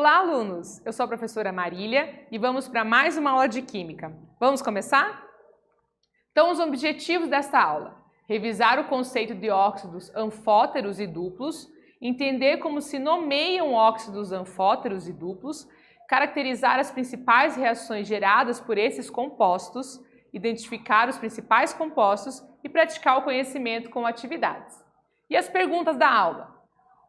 Olá, alunos! Eu sou a professora Marília e vamos para mais uma aula de Química. Vamos começar? Então, os objetivos desta aula: revisar o conceito de óxidos anfóteros e duplos, entender como se nomeiam óxidos anfóteros e duplos, caracterizar as principais reações geradas por esses compostos, identificar os principais compostos e praticar o conhecimento com atividades. E as perguntas da aula?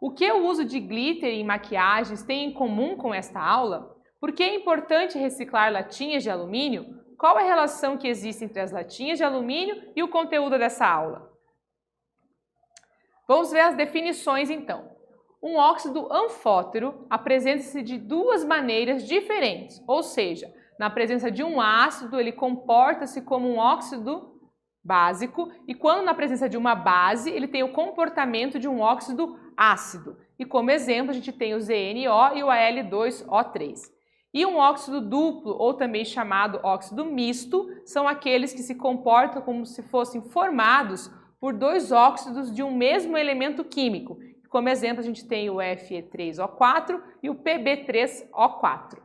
O que o uso de glitter em maquiagens tem em comum com esta aula? Por que é importante reciclar latinhas de alumínio? Qual é a relação que existe entre as latinhas de alumínio e o conteúdo dessa aula? Vamos ver as definições então. Um óxido anfótero apresenta-se de duas maneiras diferentes, ou seja, na presença de um ácido ele comporta-se como um óxido básico e quando na presença de uma base ele tem o comportamento de um óxido ácido. E como exemplo a gente tem o ZNO e o Al2O3. E um óxido duplo, ou também chamado óxido misto, são aqueles que se comportam como se fossem formados por dois óxidos de um mesmo elemento químico. Como exemplo a gente tem o Fe3O4 e o Pb3O4.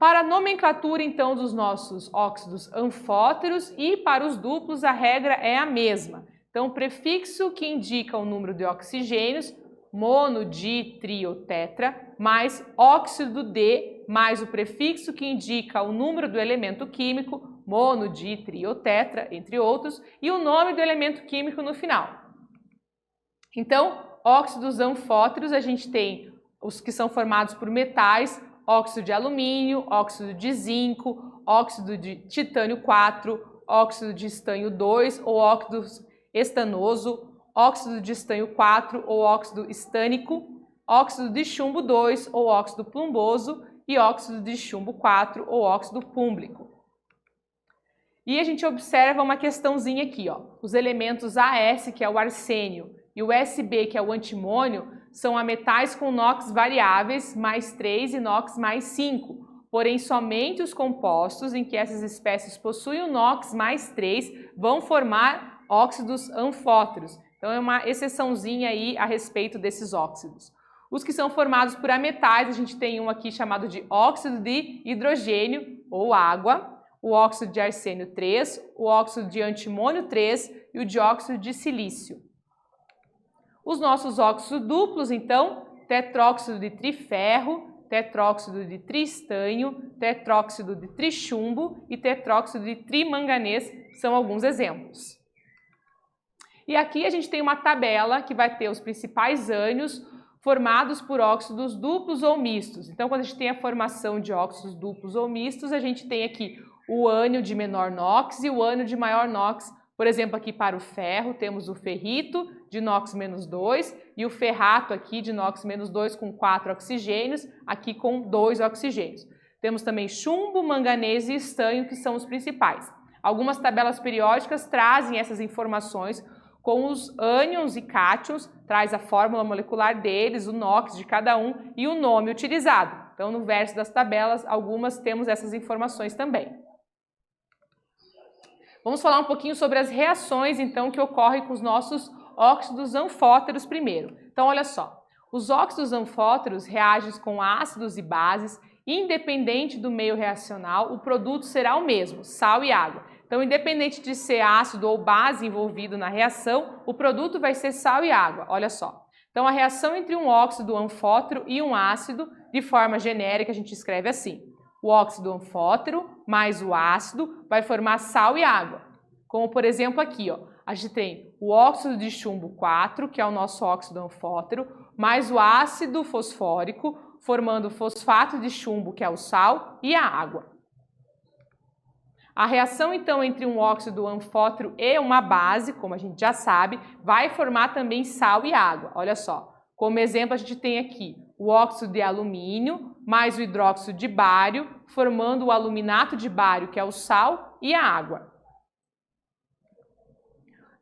Para a nomenclatura, então, dos nossos óxidos anfóteros e para os duplos, a regra é a mesma. Então, o prefixo que indica o número de oxigênios, mono, di, trio, tetra, mais óxido de, mais o prefixo que indica o número do elemento químico, mono, di, trio, tetra, entre outros, e o nome do elemento químico no final. Então, óxidos anfóteros, a gente tem os que são formados por metais, óxido de alumínio, óxido de zinco, óxido de titânio 4, óxido de estanho 2 ou óxido estanoso, óxido de estanho 4 ou óxido estânico, óxido de chumbo 2 ou óxido plumboso e óxido de chumbo 4 ou óxido púmblico. E a gente observa uma questãozinha aqui, ó. Os elementos AS, que é o arsênio, e o SB, que é o antimônio, são ametais com NOx variáveis mais 3 e NOx mais 5. Porém, somente os compostos em que essas espécies possuem o NOx mais 3 vão formar óxidos anfóteros. Então, é uma exceçãozinha aí a respeito desses óxidos. Os que são formados por ametais, a gente tem um aqui chamado de óxido de hidrogênio ou água, o óxido de arsênio 3, o óxido de antimônio 3 e o dióxido de silício. Os nossos óxidos duplos, então, tetróxido de triferro, tetróxido de triestanho, tetróxido de trichumbo e tetróxido de trimanganês são alguns exemplos. E aqui a gente tem uma tabela que vai ter os principais ânions formados por óxidos duplos ou mistos. Então, quando a gente tem a formação de óxidos duplos ou mistos, a gente tem aqui o ânion de menor NOx e o ânion de maior NOx. Por exemplo, aqui para o ferro temos o ferrito de NOx-2 e o ferrato aqui de NOx-2 com 4 oxigênios, aqui com 2 oxigênios. Temos também chumbo, manganês e estanho, que são os principais. Algumas tabelas periódicas trazem essas informações com os ânions e cátions, traz a fórmula molecular deles, o NOx de cada um e o nome utilizado. Então, no verso das tabelas, algumas temos essas informações também. Vamos falar um pouquinho sobre as reações, então, que ocorrem com os nossos óxidos anfóteros primeiro. Então, olha só, os óxidos anfóteros reagem com ácidos e bases, independente do meio reacional, o produto será o mesmo, sal e água. Então, independente de ser ácido ou base envolvido na reação, o produto vai ser sal e água, olha só. Então, a reação entre um óxido anfótero e um ácido, de forma genérica, a gente escreve assim. O óxido anfótero mais o ácido vai formar sal e água. Como, por exemplo, aqui, ó, a gente tem o óxido de chumbo 4, que é o nosso óxido anfótero, mais o ácido fosfórico, formando o fosfato de chumbo, que é o sal, e a água. A reação, então, entre um óxido anfótero e uma base, como a gente já sabe, vai formar também sal e água. Olha só, como exemplo, a gente tem aqui o óxido de alumínio mais o hidróxido de bário, formando o aluminato de bário, que é o sal, e a água.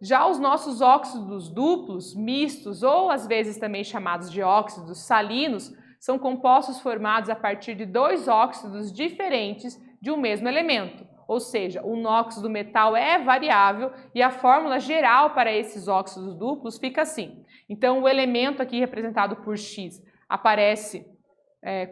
Já os nossos óxidos duplos, mistos ou às vezes também chamados de óxidos salinos, são compostos formados a partir de dois óxidos diferentes de um mesmo elemento. Ou seja, o NOx do metal é variável e a fórmula geral para esses óxidos duplos fica assim. Então, o elemento aqui representado por X aparece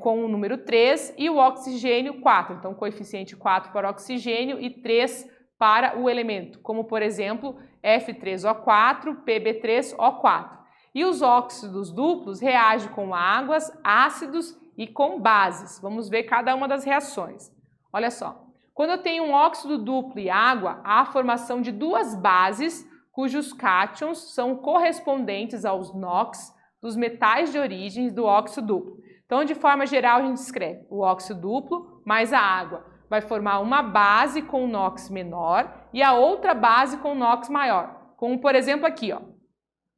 com o número 3 e o oxigênio 4. Então, coeficiente 4 para o oxigênio e 3 para o elemento, como por exemplo F3O4, Pb3O4. E os óxidos duplos reagem com águas, ácidos e com bases. Vamos ver cada uma das reações. Olha só, quando eu tenho um óxido duplo e água, há a formação de duas bases cujos cátions são correspondentes aos NOx dos metais de origem do óxido duplo. Então, de forma geral, a gente escreve o óxido duplo mais a água. Vai formar uma base com NOx menor e a outra base com NOx maior. Como, por exemplo, aqui, ó,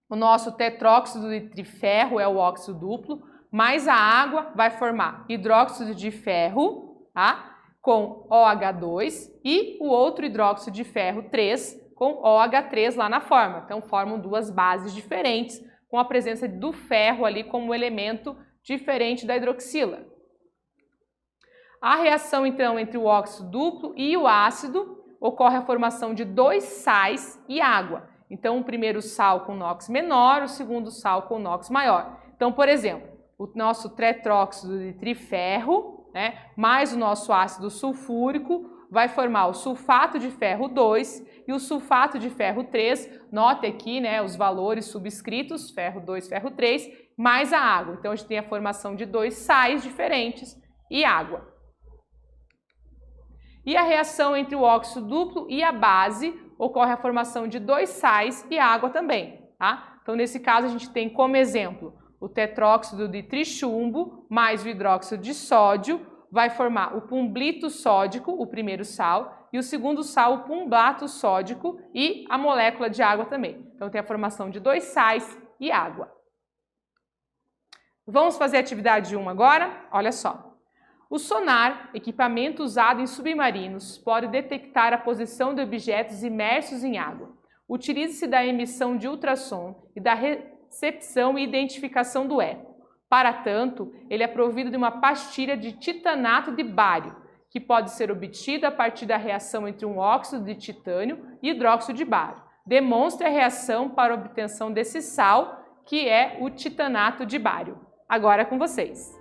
o nosso tetróxido de triferro é o óxido duplo, mais a água vai formar hidróxido de ferro, tá? Com OH2 e o outro hidróxido de ferro 3 com OH3 lá na forma. Então, formam duas bases diferentes com a presença do ferro ali como elemento diferente da hidroxila. A reação, então, entre o óxido duplo e o ácido ocorre a formação de dois sais e água. Então, o primeiro sal com NOx menor, o segundo sal com NOx maior. Então, por exemplo, o nosso tetróxido de triferro, né, mais o nosso ácido sulfúrico, vai formar o sulfato de ferro 2 e o sulfato de ferro 3. Note aqui, né, os valores subscritos, ferro 2, ferro 3, mais a água. Então, a gente tem a formação de dois sais diferentes e água. E a reação entre o óxido duplo e a base ocorre a formação de dois sais e água também, tá? Então, nesse caso, a gente tem como exemplo o tetróxido de trichumbo mais o hidróxido de sódio, vai formar o pumblito sódico, o primeiro sal, e o segundo sal, o pumblato sódico, e a molécula de água também. Então, tem a formação de dois sais e água. Vamos fazer a atividade 1 agora? Olha só. O sonar, equipamento usado em submarinos, pode detectar a posição de objetos imersos em água. Utiliza-se da emissão de ultrassom e da recepção e identificação do eco. Para tanto, ele é provido de uma pastilha de titanato de bário, que pode ser obtida a partir da reação entre um óxido de titânio e hidróxido de bário. Demonstre a reação para a obtenção desse sal, que é o titanato de bário. Agora é com vocês.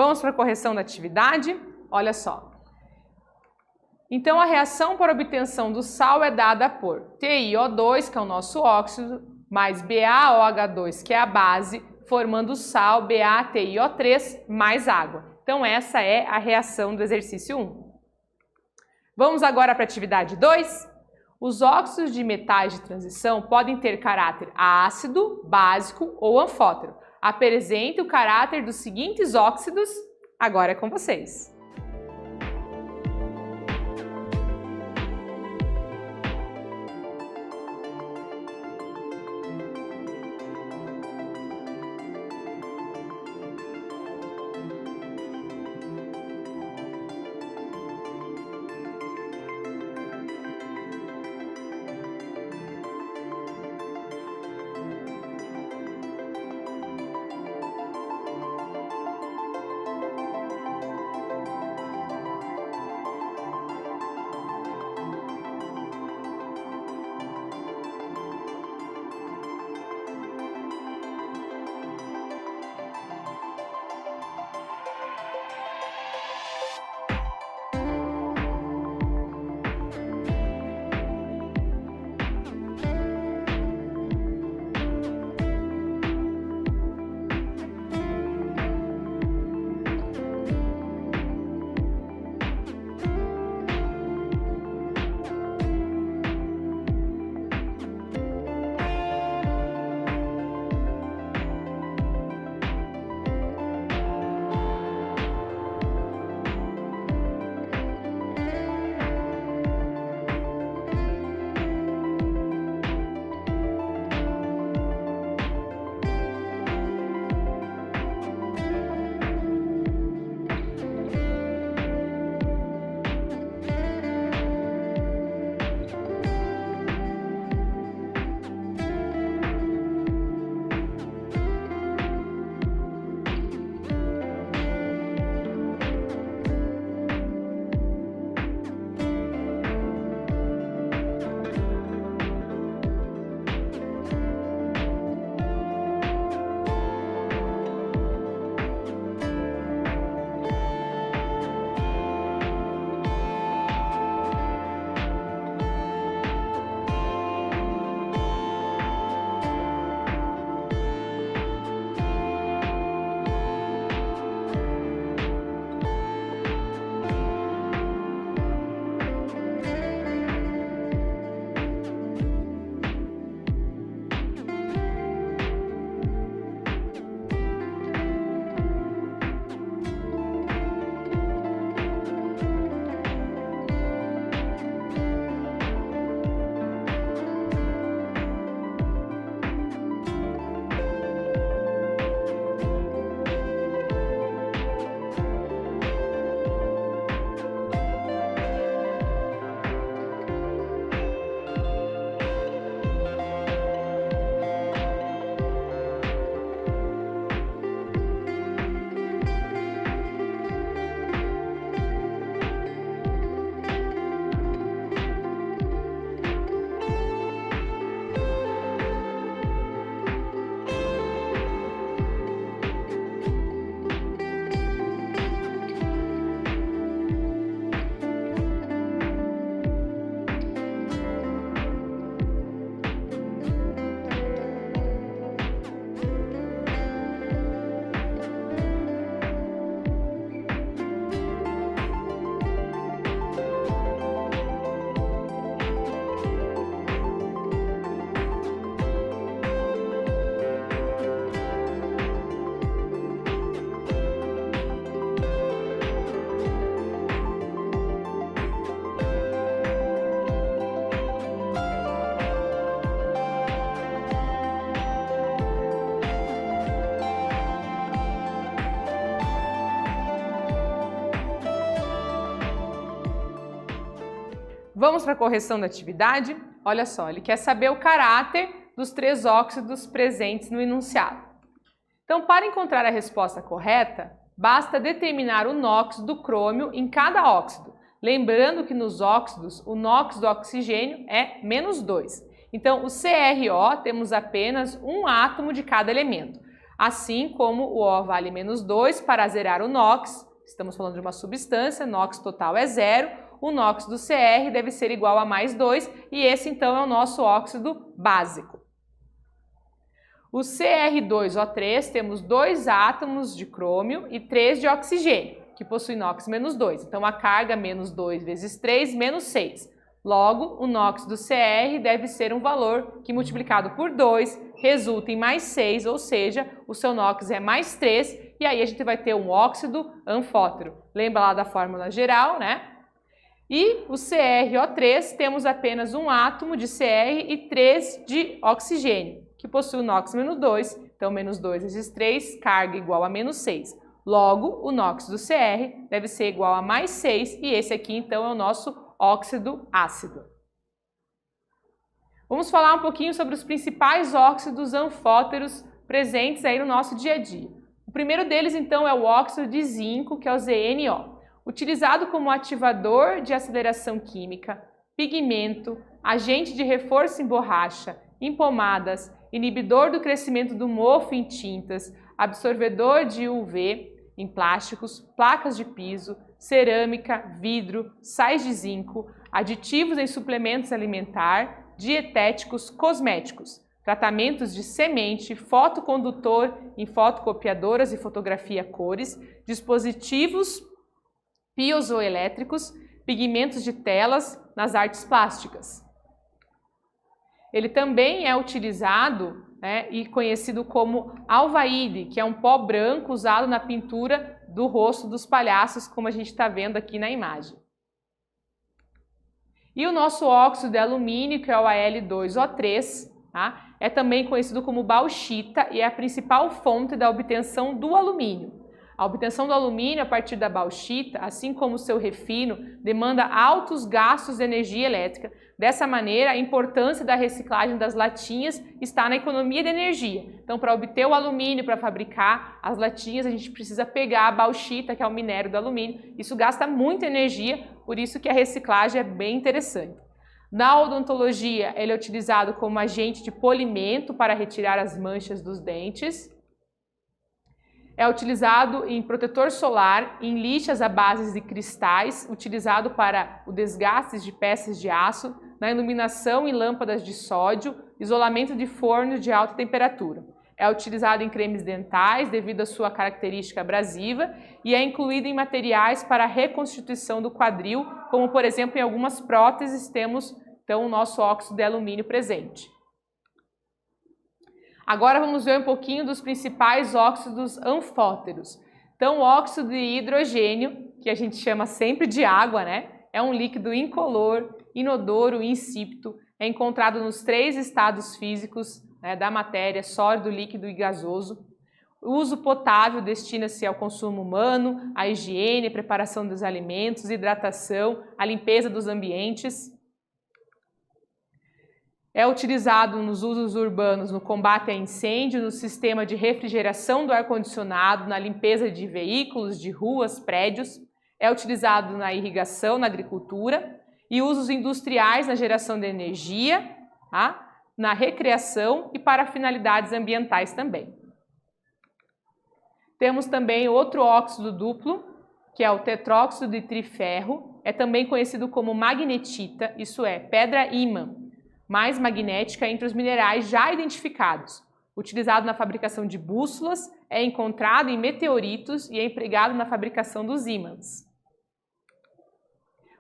Vamos para a correção da atividade? Olha só. Então, a reação para obtenção do sal é dada por TiO2, que é o nosso óxido, mais BaOH2, que é a base, formando o sal BaTiO3 mais água. Então, essa é a reação do exercício 1. Vamos agora para a atividade 2. Os óxidos de metais de transição podem ter caráter ácido, básico ou anfótero. Apresente o caráter dos seguintes óxidos. Agora é com vocês. Vamos para a correção da atividade? Olha só, ele quer saber o caráter dos 3 óxidos presentes no enunciado. Então, para encontrar a resposta correta, basta determinar o NOx do crômio em cada óxido. Lembrando que nos óxidos, o NOx do oxigênio é -2. Então, o CrO temos apenas um átomo de cada elemento. assim como o O vale -2 para zerar o NOx, estamos falando de uma substância, NOx total é 0, o NOx do Cr deve ser igual a +2 e esse então é o nosso óxido básico. O Cr2O3 temos 2 átomos de crômio e 3 de oxigênio, que possuem NOx -2. Então a carga -2 vezes 3, -6. Logo, o NOx do Cr deve ser um valor que multiplicado por 2 resulta em +6, ou seja, o seu NOx é +3 e aí a gente vai ter um óxido anfótero. Lembra lá da fórmula geral, né? E o CrO3 temos apenas um átomo de Cr e 3 de oxigênio, que possui o NOx -2, então -2 vezes 3, carga igual a -6. Logo, o NOx do Cr deve ser igual a +6 e esse aqui então é o nosso óxido ácido. Vamos falar um pouquinho sobre os principais óxidos anfóteros presentes aí no nosso dia a dia. O primeiro deles então é o óxido de zinco, que é o ZNO. Utilizado como ativador de aceleração química, pigmento, agente de reforço em borracha, em pomadas, inibidor do crescimento do mofo em tintas, absorvedor de UV em plásticos, placas de piso, cerâmica, vidro, sais de zinco, aditivos em suplementos alimentares, dietéticos, cosméticos, tratamentos de semente, fotocondutor em fotocopiadoras e fotografia a cores, dispositivos piezoelétricos, pigmentos de telas nas artes plásticas. Ele também é utilizado e conhecido como alvaíde, que é um pó branco usado na pintura do rosto dos palhaços, como a gente está vendo aqui na imagem. E o nosso óxido de alumínio, que é o Al2O3, tá? É também conhecido como bauxita e é a principal fonte da obtenção do alumínio. A obtenção do alumínio a partir da bauxita, assim como o seu refino, demanda altos gastos de energia elétrica. Dessa maneira, a importância da reciclagem das latinhas está na economia de energia. Então, para obter o alumínio, para fabricar as latinhas, a gente precisa pegar a bauxita, que é o minério do alumínio. Isso gasta muita energia, por isso que a reciclagem é bem interessante. Na odontologia, ele é utilizado como agente de polimento para retirar as manchas dos dentes. É utilizado em protetor solar, em lixas à base de cristais, utilizado para o desgaste de peças de aço, na iluminação em lâmpadas de sódio, isolamento de fornos de alta temperatura. É utilizado em cremes dentais devido à sua característica abrasiva e é incluído em materiais para a reconstituição do quadril, como por exemplo em algumas próteses temos então o nosso óxido de alumínio presente. Agora vamos ver um pouquinho dos principais óxidos anfóteros. Então, o óxido de hidrogênio, que a gente chama sempre de água, né? É um líquido incolor, inodoro e insípido. É encontrado nos 3 estados físicos da matéria, sólido, líquido e gasoso. O uso potável destina-se ao consumo humano, à higiene, preparação dos alimentos, hidratação, à limpeza dos ambientes. É utilizado nos usos urbanos no combate a incêndio, no sistema de refrigeração do ar-condicionado, na limpeza de veículos, de ruas, prédios. É utilizado na irrigação, na agricultura e usos industriais na geração de energia, na recreação e para finalidades ambientais também. Temos também outro óxido duplo, que é o tetróxido de triferro. É também conhecido como magnetita, isso é, pedra-ímã mais magnética entre os minerais já identificados. Utilizado na fabricação de bússolas, é encontrado em meteoritos e é empregado na fabricação dos ímãs.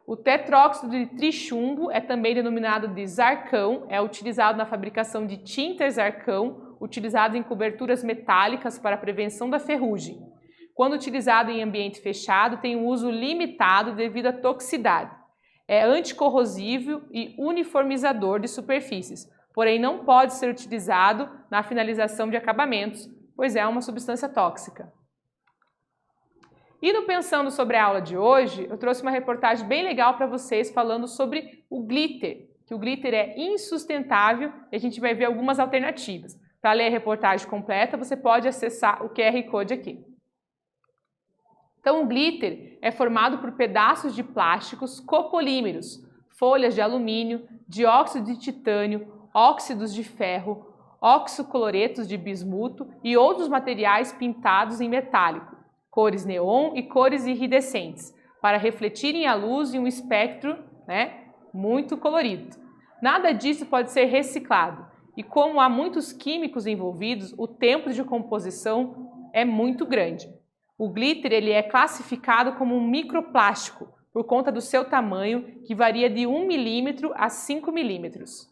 O tetróxido de trichumbo é também denominado de zarcão, é utilizado na fabricação de tinta zarcão, utilizado em coberturas metálicas para a prevenção da ferrugem. Quando utilizado em ambiente fechado, tem um uso limitado devido à toxicidade. É anticorrosivo e uniformizador de superfícies, porém não pode ser utilizado na finalização de acabamentos, pois é uma substância tóxica. E no Pensando sobre a aula de hoje, eu trouxe uma reportagem bem legal para vocês falando sobre o glitter, que o glitter é insustentável e a gente vai ver algumas alternativas. Para ler a reportagem completa, você pode acessar o QR Code aqui. Então, o glitter é formado por pedaços de plásticos copolímeros, folhas de alumínio, dióxido de titânio, óxidos de ferro, oxocloretos de bismuto e outros materiais pintados em metálico, cores neon e cores iridescentes, para refletirem a luz em um espectro, muito colorido. Nada disso pode ser reciclado e, como há muitos químicos envolvidos, o tempo de composição é muito grande. O glitter ele é classificado como um microplástico por conta do seu tamanho, que varia de 1 milímetro a 5 milímetros.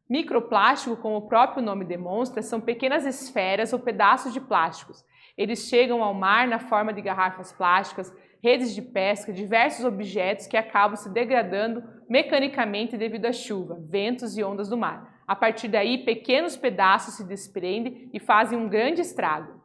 Microplástico, como o próprio nome demonstra, são pequenas esferas ou pedaços de plásticos. Eles chegam ao mar na forma de garrafas plásticas, redes de pesca, diversos objetos que acabam se degradando mecanicamente devido à chuva, ventos e ondas do mar. A partir daí, pequenos pedaços se desprendem e fazem um grande estrago.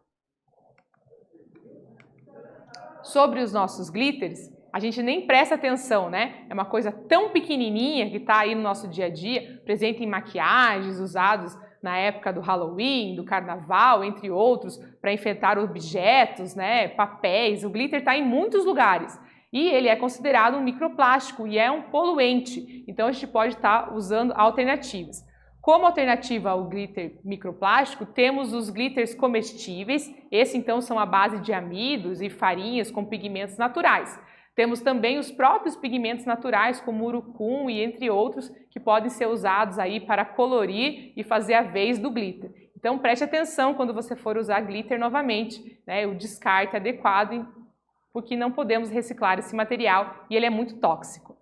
Sobre os nossos glitters, a gente nem presta atenção, né? É uma coisa tão pequenininha que está aí no nosso dia a dia, presente em maquiagens, usados na época do Halloween, do Carnaval, entre outros, para enfeitar objetos, né? Papéis. O glitter está em muitos lugares e ele é considerado um microplástico e é um poluente. Então a gente pode estar usando alternativas. Como alternativa ao glitter microplástico, temos os glitters comestíveis. Esses então são à base de amidos e farinhas com pigmentos naturais. Temos também os próprios pigmentos naturais, como urucum e entre outros, que podem ser usados aí para colorir e fazer a vez do glitter. Então preste atenção quando você for usar glitter novamente, né? O descarte adequado, porque não podemos reciclar esse material e ele é muito tóxico.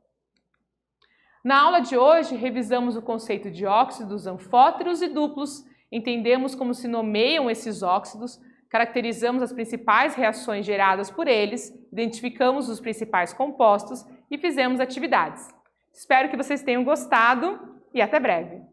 Na aula de hoje, revisamos o conceito de óxidos anfóteros e duplos, entendemos como se nomeiam esses óxidos, caracterizamos as principais reações geradas por eles, identificamos os principais compostos e fizemos atividades. Espero que vocês tenham gostado e até breve!